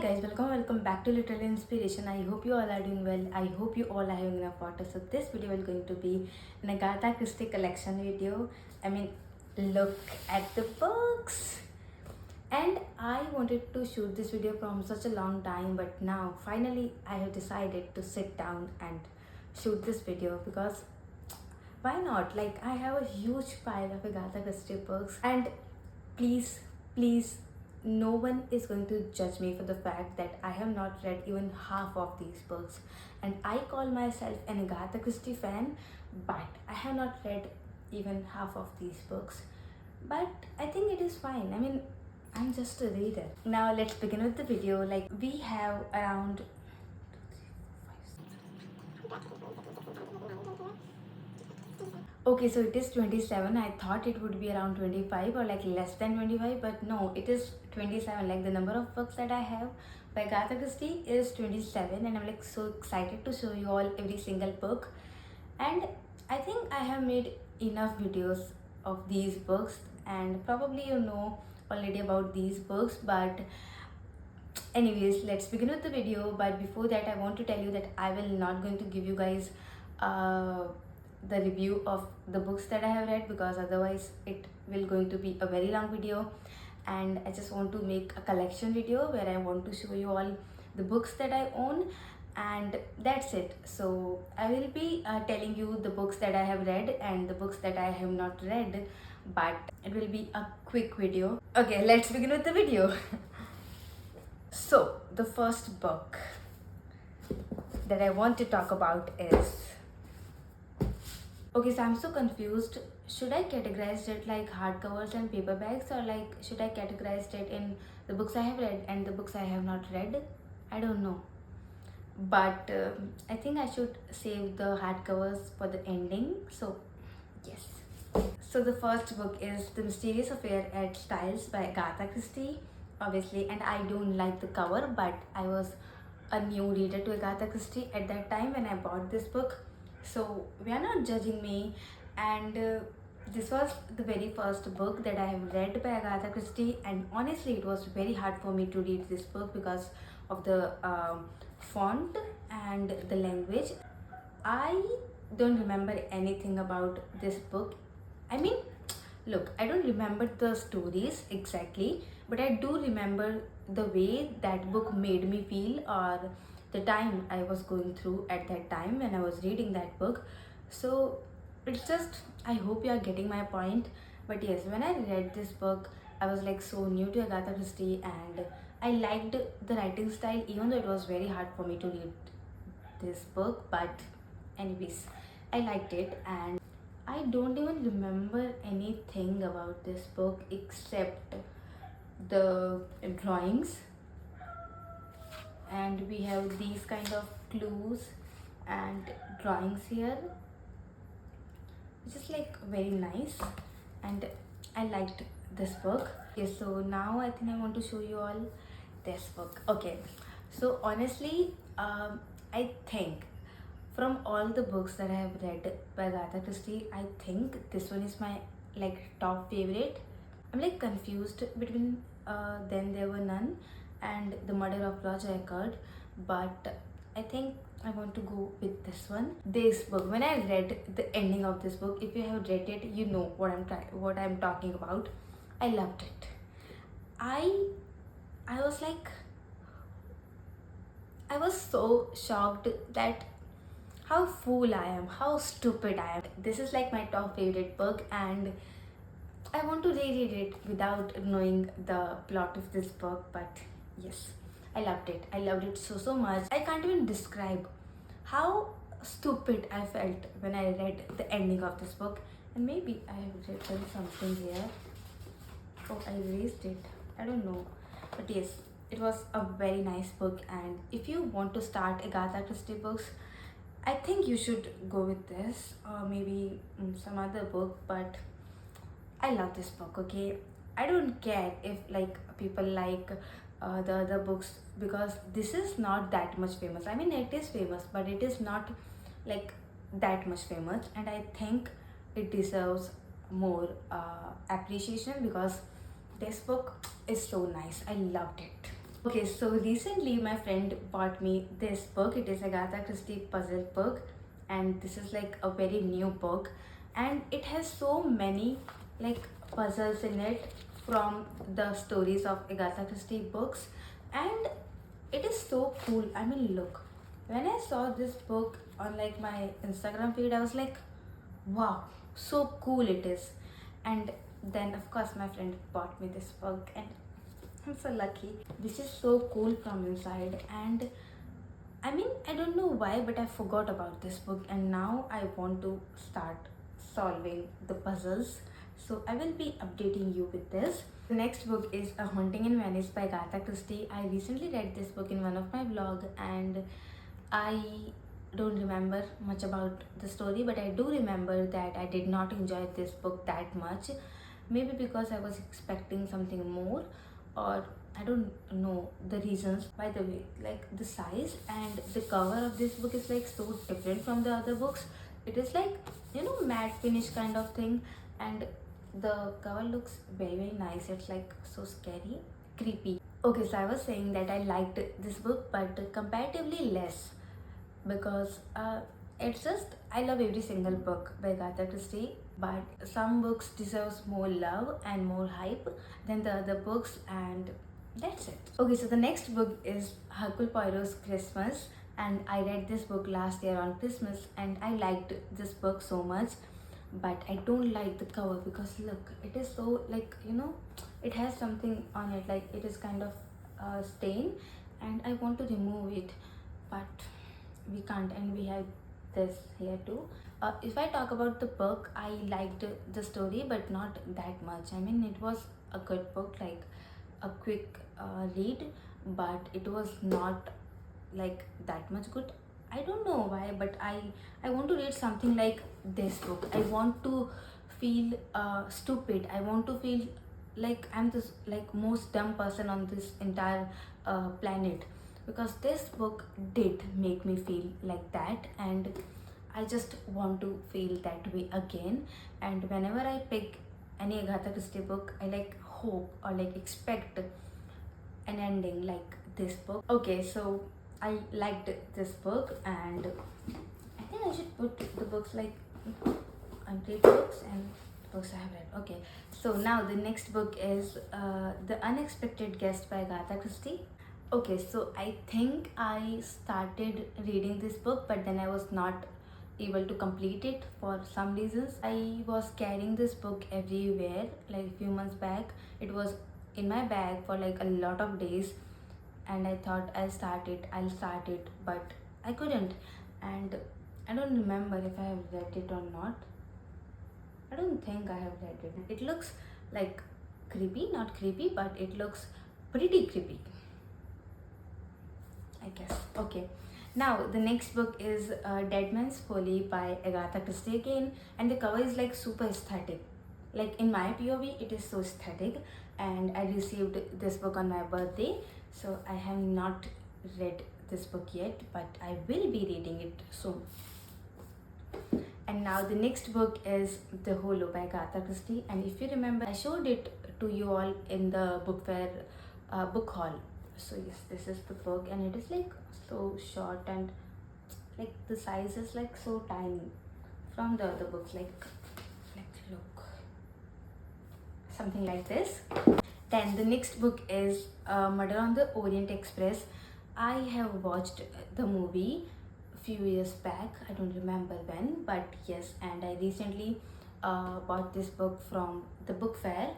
guys, welcome back to Literary Inspiration. I hope you all are doing well. I hope you all are having enough water. So this video is going to be an Agatha Christie collection video. Look at the books. And I wanted to shoot this video from such a long time, but now finally I have decided to sit down and shoot this video because why not? Like, I have a huge pile of Agatha Christie books, and please, no one is going to judge me for the fact that I have not read even half of these books. And I call myself an Agatha Christie fan, but I have not read even half of these books. But I think it is fine. I'm just a reader. Now let's begin with the video. Like, we have around okay, so it is 27. I thought it would be around 25 or like less than 25, but no, it is 27. Like, the number of books that I have by Agatha Christie is 27, and I'm like so excited to show you all every single book. And I think I have made enough videos of these books, and probably you know already about these books, but anyways, let's begin with the video. But before that, I want to tell you that I will not going to give you guys the review of the books that I have read, because otherwise it will going to be a very long video, and I just want to make a collection video where I want to show you all the books that I own, and that's it. So I will be telling you the books that I have read and the books that I have not read, but it will be a quick video. Okay, let's begin with the video. So the first book that I want to talk about is, okay, so I'm so confused. Should I categorize it like hardcovers and paperbacks, or like should I categorize it in the books I have read and the books I have not read? I don't know. But I think I should save the hardcovers for the ending. So yes. So the first book is The Mysterious Affair at Styles by Agatha Christie, obviously. And I don't like the cover, but I was a new reader to Agatha Christie at that time when I bought this book. So we are not judging me, and this was the very first book that I have read by Agatha Christie, and honestly it was very hard for me to read this book because of the font and the language. I don't remember anything about this book. Look, I don't remember the stories exactly, but I do remember the way that book made me feel, or the time I was going through at that time when I was reading that book. So it's just, I hope you are getting my point. But yes, when I read this book, I was like so new to Agatha Christie, and I liked the writing style, even though it was very hard for me to read this book. But anyways, I liked it, and I don't even remember anything about this book except the drawings, and we have these kind of clues and drawings here, which is like very nice, and I liked this book. Okay, so now I think I want to show you all this book. Okay, so honestly, I think from all the books that I have read by Agatha Christie, I think this one is my like top favorite. I'm like confused between Then There Were None and The Murder of Roger Ackroyd, but I think I want to go with this one. This book, when I read the ending of this book, if you have read it, you know what I'm talking about. I loved it. I was like, I was so shocked that how fool I am, how stupid I am. This is like my top favorite book, and I want to reread it without knowing the plot of this book. But yes, I loved it. I loved it so much. I can't even describe how stupid I felt when I read the ending of this book. And maybe I have written something here. Oh, I erased it. I don't know. But yes, it was a very nice book. And if you want to start Agatha Christie books, I think you should go with this, or maybe some other book. But I love this book. Okay, I don't care if like people like the other books, because this is not that much famous. It is famous, but it is not like that much famous, and I think it deserves more appreciation, because this book is so nice. I loved it. Okay, so recently my friend bought me this book. It is Agatha Christie puzzle book, and this is like a very new book, and it has so many like puzzles in it from the stories of Agatha Christie books, and it is so cool. I mean, look, when I saw this book on like my Instagram feed, I was like, wow, so cool it is. And then of course my friend bought me this book, and I'm so lucky. This is so cool from inside, and I mean, I don't know why, but I forgot about this book, and now I want to start solving the puzzles. So I will be updating you with this. The next book is A Haunting in Venice by Agatha Christie. I recently read this book in one of my vlog, and I don't remember much about the story, but I do remember that I did not enjoy this book that much. Maybe because I was expecting something more, or I don't know the reasons. By the way, like the size and the cover of this book is like so different from the other books. It is like, matte finish kind of thing, and the cover looks very very nice. It's like so scary, creepy. Okay, so I was saying that I liked this book, but comparatively less, because it's just, I love every single book by Agatha Christie, but some books deserves more love and more hype than the other books, and that's it. Okay, so the next book is Hercule Poirot's Christmas, and I read this book last year on Christmas, and I liked this book so much, but I don't like the cover because look, it is so like, it has something on it, like it is kind of stain, and I want to remove it, but we can't, and we have this here too. If I talk about the book, I liked the story but not that much. I mean, it was a good book, like a quick read, but it was not like that much good. I don't know why, but I want to read something like this book. I want to feel stupid. I want to feel like I'm this like most dumb person on this entire planet, because this book did make me feel like that, and I just want to feel that way again. And whenever I pick any Agatha Christie book, I like hope or like expect an ending like this book. Okay, so I liked this book, and I think I should put the books like unread books and books I have read. Okay, so now the next book is The Unexpected Guest by Agatha Christie. Okay, so I think I started reading this book, but then I was not able to complete it for some reasons. I was carrying this book everywhere like a few months back. It was in my bag for like a lot of days, and I thought I'll start it, but I couldn't, and I don't remember if I have read it or not. I don't think I have read it. It looks like creepy, not creepy, but it looks pretty creepy, I guess. Okay, now the next book is Dead Man's Folly by Agatha Christie again, and the cover is like super aesthetic. Like in my POV, it is so aesthetic, and I received this book on my birthday, so I have not read this book yet, but I will be reading it soon. And now the next book is The Hollow by Agatha Christie, and if you remember, I showed it to you all in the book fair book haul. So yes, this is the book, and it is like so short, and like the size is like so tiny from the other books, like look, something like this. Then the next book is Murder on the Orient Express. I have watched the movie few years back, I don't remember when, but yes, and I recently bought this book from the book fair,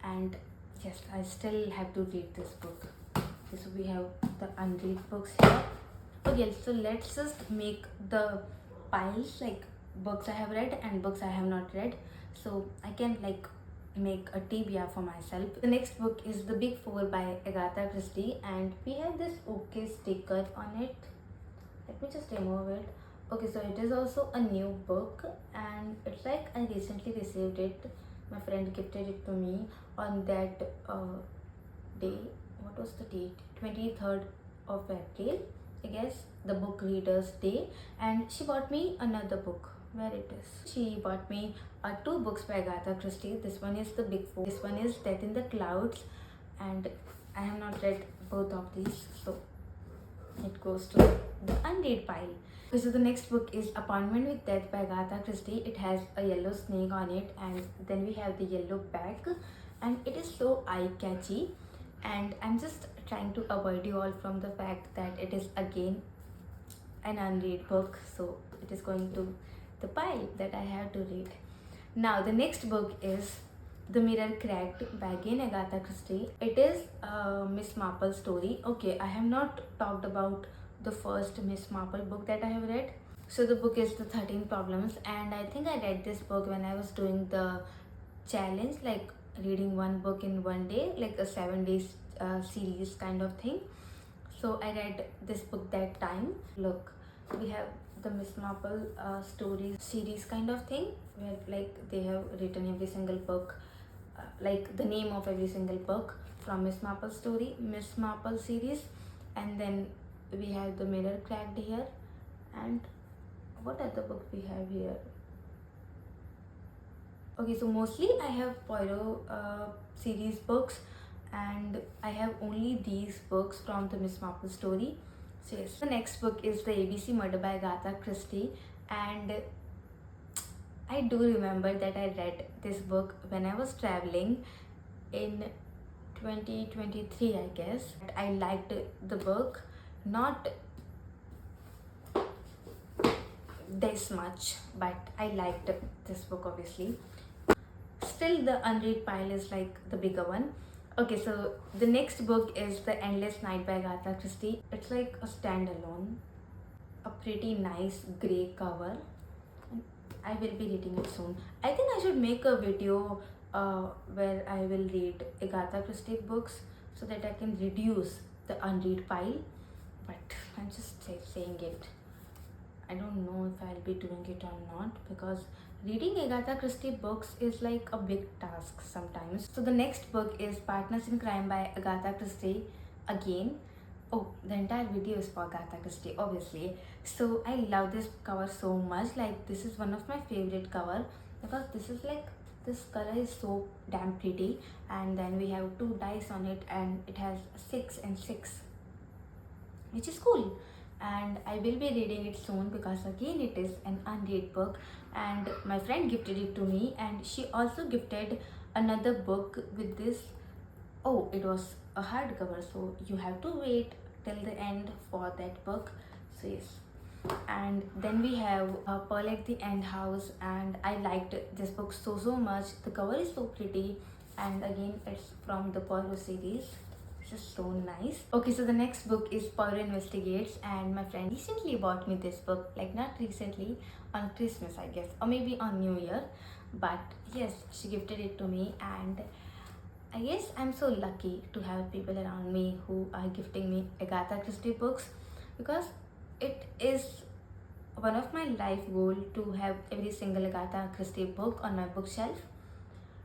and yes, I still have to read this book. Okay, so we have the unread books here. Okay, so let's just make the piles like books I have read and books I have not read, so I can like make a TBR for myself. The next book is The Big Four by Agatha Christie, and we have this okay sticker on it. Let me just remove it. Okay, so it is also a new book, and it's like I recently received it. My friend gifted it to me on that day. What was the date? 23rd of April, I guess, the book readers day, and she bought me another book. Where it is? She bought me two books by Agatha Christie. This one is The Big Four. This one is Death in the Clouds, and I have not read both of these, so it goes to the unread pile. Okay, so the next book is Appointment with Death by Agatha Christie. It has a yellow snake on it, and then we have the yellow back, and it is so eye-catchy. And I'm just trying to avoid you all from the fact that it is again an unread book, so it is going to the pile that I have to read. Now the next book is The Mirror Cracked by again Agatha Christie. It is a Miss Marple story. Okay, I have not talked about the first Miss Marple book that I have read. So the book is The 13 Problems, and I think I read this book when I was doing the challenge, like reading one book in one day, like a 7 days series kind of thing. So I read this book that time. Look, we have the Miss Marple story series kind of thing, where like they have written every single book, like the name of every single book from Miss Marple story, Miss Marple series. And then we have The Mirror Cracked here, and what other book we have here? Okay, so mostly I have Poirot series books, and I have only these books from the Miss Marple story. So yes, the next book is The ABC Murder by Agatha Christie, and I do remember that I read this book when I was traveling in 2023, I guess. I liked the book, not this much, but I liked this book obviously. Still, the unread pile is like the bigger one. Okay, so the next book is The Endless Night by Agatha Christie. It's like a standalone, a pretty nice grey cover. I will be reading it soon. I think I should make a video where I will read Agatha Christie books so that I can reduce the unread pile. But I'm just saying it. I don't know if I'll be doing it or not, because reading Agatha Christie books is like a big task sometimes. So the next book is Partners in Crime by Agatha Christie again. Oh, the entire video is for Agatha Christie, obviously. So I love this cover so much. Like, this is one of my favorite cover, because this is like, this color is so damn pretty, and then we have two dice on it, and it has 6 and 6, which is cool. And I will be reading it soon, because again it is an unread book, and my friend gifted it to me, and she also gifted another book with this. Oh, it was a hardcover, so you have to wait till the end for that book. So yes, and then we have Pearl at the End House, and I liked this book so much. The cover is so pretty, and again it's from the Poirot series. This is so nice. Okay, so the next book is Poirot Investigates, and my friend recently bought me this book, like not recently, on Christmas I guess, or maybe on New Year, but yes, she gifted it to me, and I guess I'm so lucky to have people around me who are gifting me Agatha Christie books, because it is one of my life goal to have every single Agatha Christie book on my bookshelf.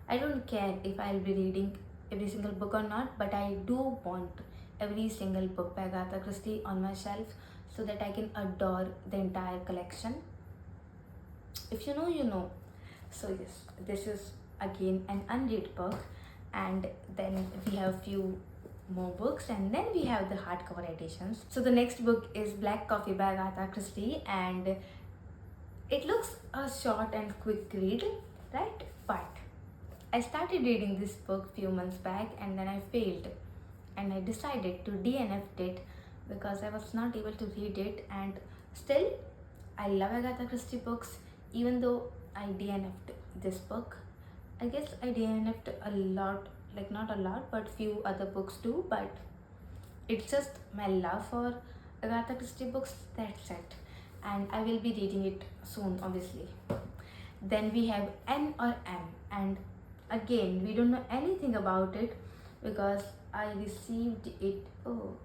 I don't care if I'll be reading every single book or not, but I do want every single book by Agatha Christie on my shelf, so that I can adore the entire collection. If you know, you know. So yes, this is again an unread book, and then we have few more books, and then we have the hardcover editions. So the next book is Black Coffee by Agatha Christie, and it looks a short and quick read, right? But I started reading this book few months back, and then I failed, and I decided to DNF it because I was not able to read it. And still, I love Agatha Christie books, even though I DNF'd this book. I guess I DNF'd a lot, like not a lot, but few other books too, but it's just my love for Agatha Christie books, that's it. And I will be reading it soon, obviously. Then we have N or M, and again, we don't know anything about it, because I received it. Oh,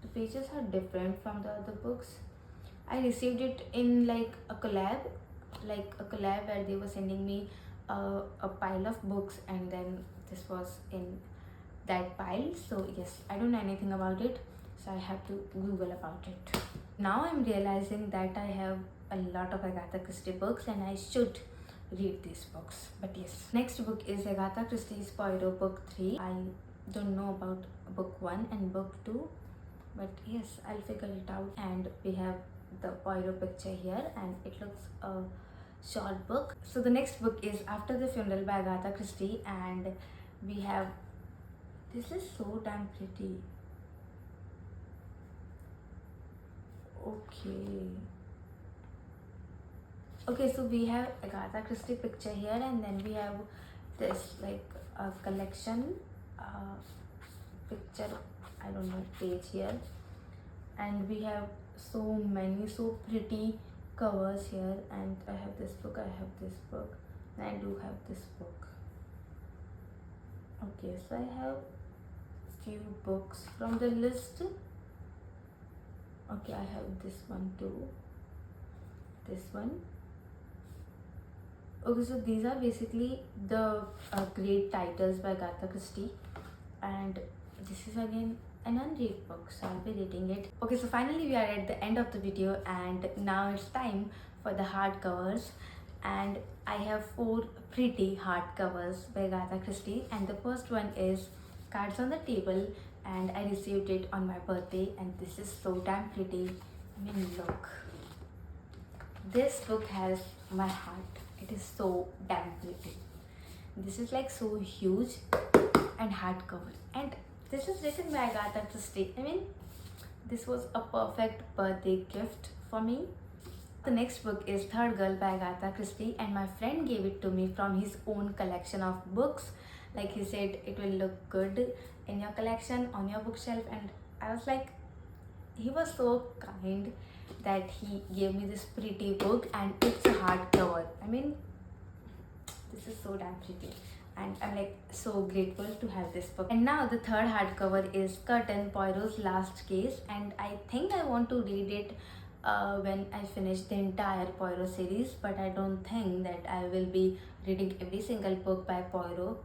the pages are different from the other books. I received it in like a collab where they were sending me a pile of books, and then this was in that pile. So yes, I don't know anything about it, so I have to Google about it. Now I'm realizing that I have a lot of Agatha Christie books, and I should read these books. But yes, next book is Agatha Christie's Poirot book 3. I don't know about book 1 and book 2, but yes, I'll figure it out. And we have the Poirot picture here, and it looks a short book. So the next book is After the Funeral by Agatha Christie, and we have, this is so damn pretty. Okay, so we have Agatha Christie picture here, and then we have this like a collection picture, I don't know, page here, and we have so many so pretty covers here. And I have this book, I have this book, and I do have this book. Okay, so I have few books from the list. Okay, I have this one too, this one. Okay, so these are basically the great titles by Agatha Christie, and this is again an unread book, so I'll be reading it. Okay, so finally we are at the end of the video, and now it's time for the hardcovers. And I have 4 pretty hardcovers by Agatha Christie, and the first one is Cards on the Table, and I received it on my birthday, and this is so damn pretty. I mean, look, this book has my heart. It is so damn pretty. This is like so huge and hardcover, and this is written by Agatha Christie. I mean, this was a perfect birthday gift for me. The next book is Third Girl by Agatha Christie, and my friend gave it to me from his own collection of books. Like, he said it will look good in your collection on your bookshelf, and I was like, he was so kind that he gave me this pretty book, and it's a hardcover. I mean, this is so damn pretty, and I'm like so grateful to have this book. And now the third hardcover is Curtian, Poirot's Last Case, and I think I want to read it when I finish the entire Poirot series, but I don't think that I will be reading every single book by Poirot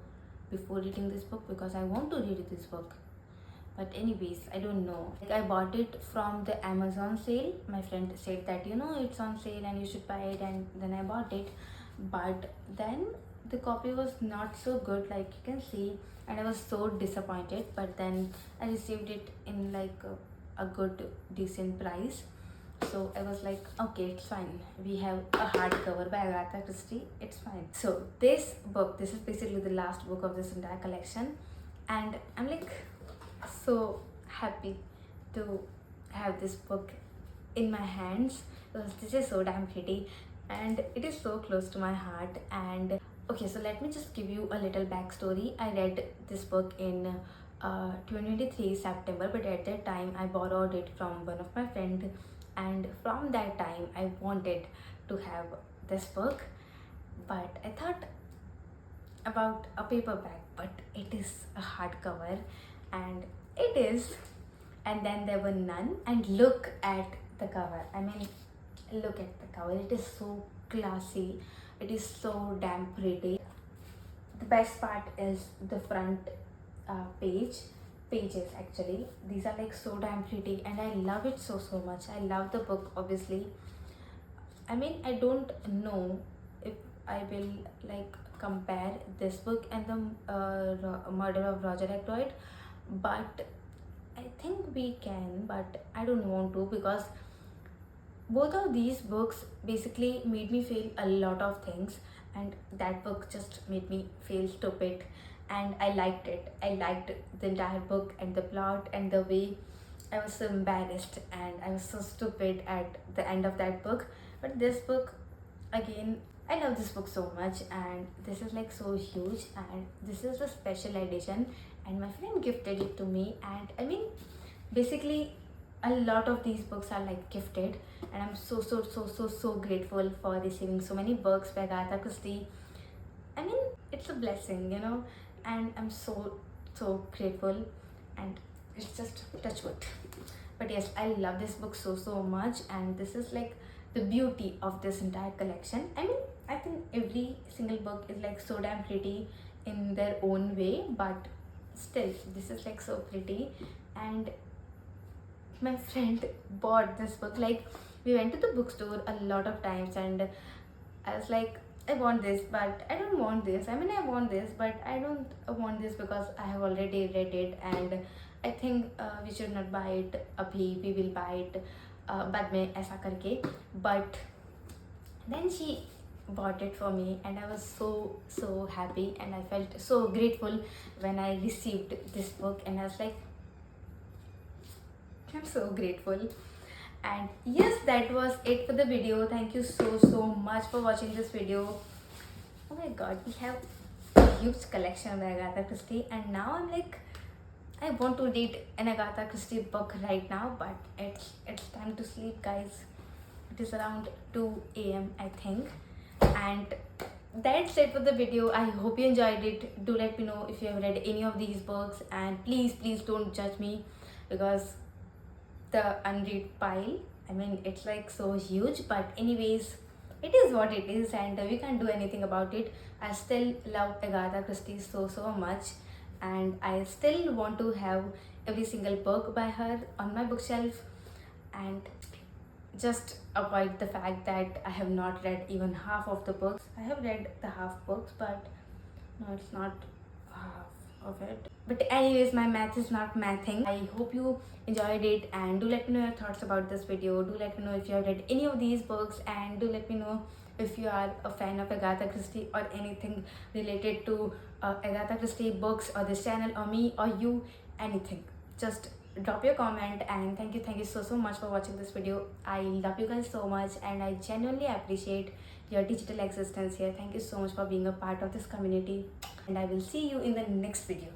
before reading this book, because I want to read this book. But anyways, I don't know. Like, I bought it from the Amazon sale. My friend said that, you know, it's on sale and you should buy it, and then I bought it. But then the copy was not so good, like you can see, and I was so disappointed. But then I received it in like a good decent price, so I was like, okay, it's fine. We have a hardcover by Agatha Christie, it's fine. So this book, this is basically the last book of this entire collection, and I'm like so happy to have this book in my hands, because this is so damn pretty and it is so close to my heart. And okay, so let me just give you a little backstory. I read this book in 2023 September, but at that time I borrowed it from one of my friends, and from that time I wanted to have this book, but I thought about a paperback, but it is a hardcover, and it is. And then there were none, and look at the cover. I mean, look at the cover. It is so classy, it is so damn pretty. The best part is the front pages actually. These are like so damn pretty, and I love it so much. I love the book, obviously. I mean, I don't know if I will like compare this book and the Murder of Roger Ackroyd, but I think we can, but I don't want to, because both of these books basically made me feel a lot of things, and that book just made me feel stupid, and I liked it. I liked the entire book and the plot and the way I was so embarrassed and I was so stupid at the end of that book. But this book, again, I love this book so much, and this is like so huge, and this is a special edition, and my friend gifted it to me. And I mean, basically a lot of these books are like gifted, and I'm so grateful for receiving so many books by Agatha Christie. I mean, it's a blessing, you know, and I'm so grateful, and it's just touch wood. But yes, I love this book so much, and this is like the beauty of this entire collection. I mean, I think every single book is like so damn pretty in their own way, but still this is like so pretty. And my friend bought this book. Like, we went to the bookstore a lot of times, and I was like, I want this, but I don't want this. I mean, I want this, but I don't want this because I have already read it, and I think we should not buy it. Abhi we will buy it. बाद में ऐसा करके. But then she bought it for me, and I was so happy, and I felt so grateful when I received this book, and I was like, I'm so grateful. And yes, that was it for the video. Thank you so much for watching this video. Oh my god, we have a huge collection of Agatha Christie, and now I'm like, I want to read an Agatha Christie book right now, but it's time to sleep, guys. It is around 2 a.m. I think. And that's it for the video. I hope you enjoyed it. Do let me know if you have read any of these books, and please don't judge me, because the unread pile, I mean, it's like so huge, but anyways, it is what it is, and we can't do anything about it. I still love Agatha Christie so much, and I still want to have every single book by her on my bookshelf, and just avoid the fact that I have not read even half of the books. I have read the half books, but no, it's not half of it. But anyways, my math is not mathing. I hope you enjoyed it, and do let me know your thoughts about this video. Do let me know if you have read any of these books, and do let me know if you are a fan of Agatha Christie or anything related to Agatha Christie books, or this channel, or me, or you, anything. Just drop your comment, and thank you so much for watching this video. I love you guys so much, and I genuinely appreciate your digital existence here. Thank you so much for being a part of this community, and I will see you in the next video.